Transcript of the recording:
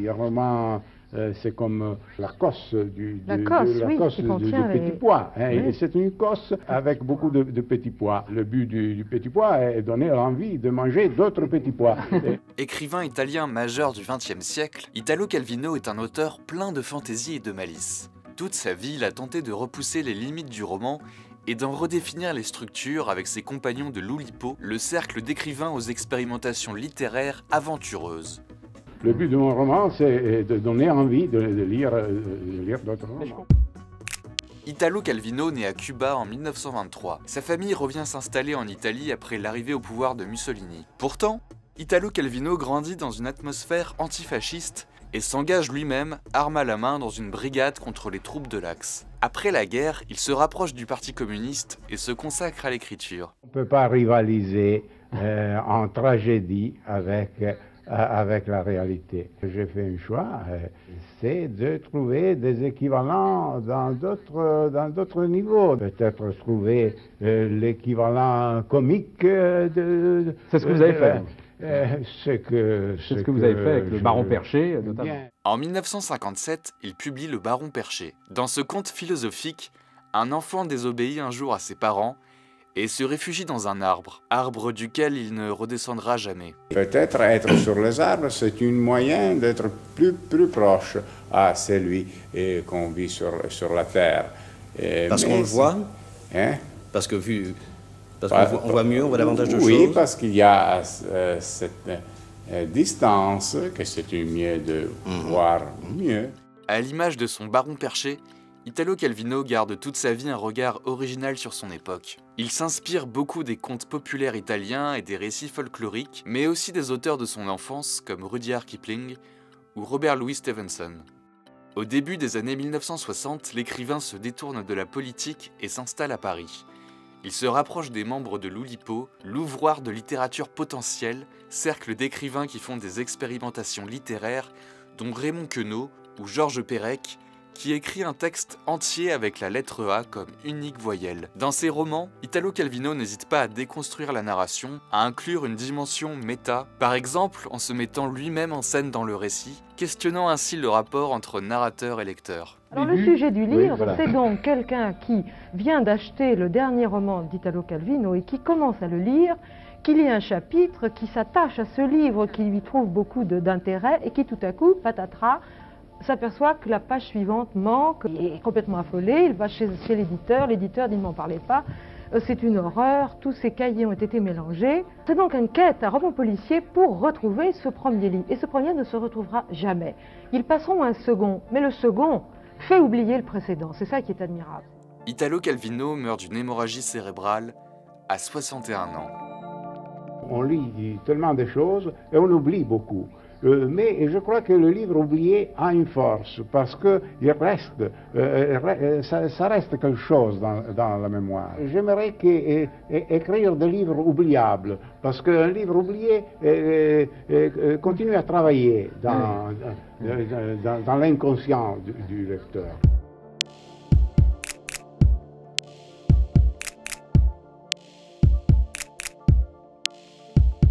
Un roman, c'est comme la cosse du petit pois. Hein, oui. C'est une cosse avec beaucoup de petits pois. Le but du petit pois est donner l'envie de manger d'autres petits pois. Écrivain italien majeur du XXe siècle, Italo Calvino est un auteur plein de fantaisie et de malice. Toute sa vie, il a tenté de repousser les limites du roman et d'en redéfinir les structures avec ses compagnons de l'Oulipo, le cercle d'écrivains aux expérimentations littéraires aventureuses. Le but de mon roman, c'est de donner envie de lire d'autres romans. Italo Calvino naît à Cuba en 1923. Sa famille revient s'installer en Italie après l'arrivée au pouvoir de Mussolini. Pourtant, Italo Calvino grandit dans une atmosphère antifasciste et s'engage lui-même, arme à la main, dans une brigade contre les troupes de l'Axe. Après la guerre, il se rapproche du Parti communiste et se consacre à l'écriture. On ne peut pas rivaliser en tragédie avec la réalité. J'ai fait un choix, c'est de trouver des équivalents dans d'autres niveaux. Peut-être trouver l'équivalent comique de... C'est ce que vous avez fait. C'est ce que vous avez fait avec le Baron Perché, notamment. En 1957, il publie Le Baron Perché. Dans ce conte philosophique, un enfant désobéit un jour à ses parents et se réfugie dans un arbre duquel il ne redescendra jamais. Peut-être être sur les arbres, c'est un moyen d'être plus proche à celui qu'on vit sur la terre. Parce qu'on le voit, hein? Parce qu'on voit mieux, on voit davantage de choses. Oui, parce qu'il y a cette distance, que c'est mieux de voir mieux. À l'image de son Baron Perché, Italo Calvino garde toute sa vie un regard original sur son époque. Il s'inspire beaucoup des contes populaires italiens et des récits folkloriques, mais aussi des auteurs de son enfance comme Rudyard Kipling ou Robert Louis Stevenson. Au début des années 1960, l'écrivain se détourne de la politique et s'installe à Paris. Il se rapproche des membres de l'Oulipo, l'ouvroir de littérature potentielle, cercle d'écrivains qui font des expérimentations littéraires, dont Raymond Queneau ou Georges Perec, qui écrit un texte entier avec la lettre A comme unique voyelle. Dans ses romans, Italo Calvino n'hésite pas à déconstruire la narration, à inclure une dimension méta, par exemple en se mettant lui-même en scène dans le récit, questionnant ainsi le rapport entre narrateur et lecteur. Alors le sujet du livre, oui, voilà. C'est donc quelqu'un qui vient d'acheter le dernier roman d'Italo Calvino et qui commence à le lire, qui lit un chapitre, qui s'attache à ce livre, qui lui trouve beaucoup d'intérêt et qui tout à coup, patatras, s'aperçoit que la page suivante manque, il est complètement affolé, il va chez l'éditeur dit ne m'en parlez pas, c'est une horreur, tous ces cahiers ont été mélangés. C'est donc une quête, un roman policier pour retrouver ce premier livre. Et ce premier ne se retrouvera jamais. Ils passeront à un second, mais le second fait oublier le précédent, c'est ça qui est admirable. Italo Calvino meurt d'une hémorragie cérébrale à 61 ans. On lit tellement de choses et on oublie beaucoup. Mais je crois que le livre oublié a une force, parce que ça reste quelque chose dans la mémoire. J'aimerais écrire des livres oubliables, parce qu'un livre oublié continue à travailler dans l'inconscient du lecteur.